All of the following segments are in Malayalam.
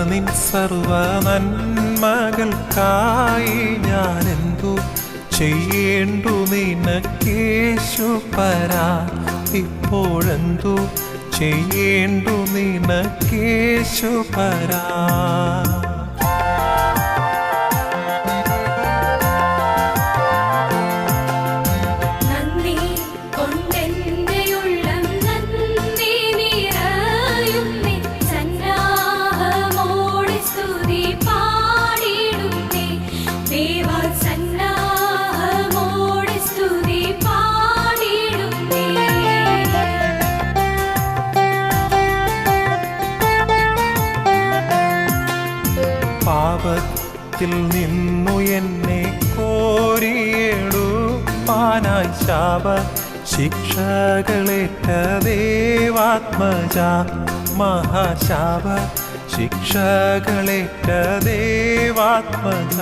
നിൻ സർവ നന്മകൾക്കായി ഞാനെന്തു ചെയ്യേണ്ടു നിനക്കേശുപരാ ഇപ്പോഴെന്തു ചെയ്യേണ്ടു നിനക്കേശുപരാ പാപത്തിൽ നിന്നു എന്നെ കോരിയെടുപ്പാനായി ശാപ ശിക്ഷകളേറ്റ ദേവാത്മജ മഹാശാപ ശിക്ഷകളേറ്റ ദേവാത്മജ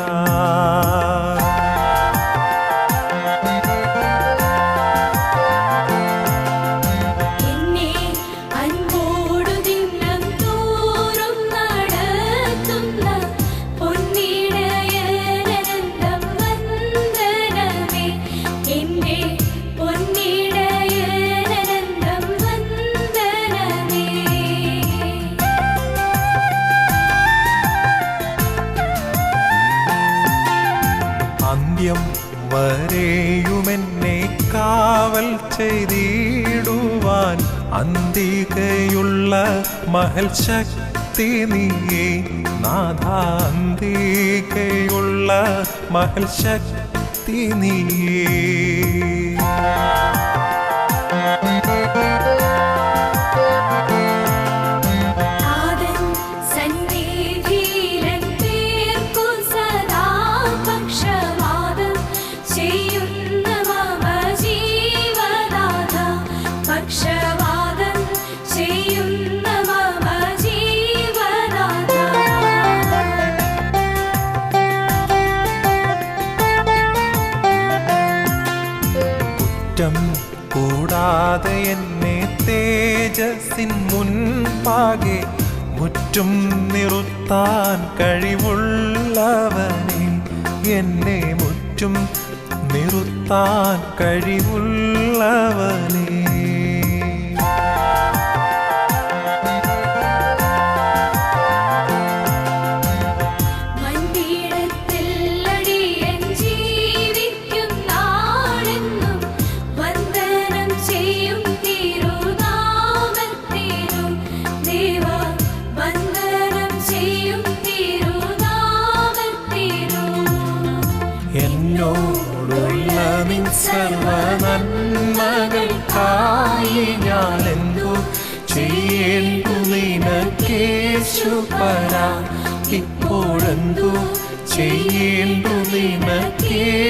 അന്ത്യം വരെയുമെന്നെ കാവൽ ചെയ്തിടുവാൻ അന്തികയുള്ള മഹൽ ശക്തി നീയേ നാഥ അന്തികയുള്ള മഹൽ ശക്തി നീയേ കൂടാതെ എന്നെ തേജസ്സിൻ മുൻപാകെ മുറ്റും നിറുത്താൻ കഴിവുള്ളവനെ എന്നെ മുറ്റും നിറുത്താൻ കഴിവുള്ളവനെ എന്നോടുള്ള നിൻ സർവ നന്മകൾക്കായി ഞാനെന്തു ചെയ്യേണ്ടു നിനക്കേശുപരാ ഇപ്പോഴെന്തു ചെയ്യേണ്ടു നിനക്കേശുപരാ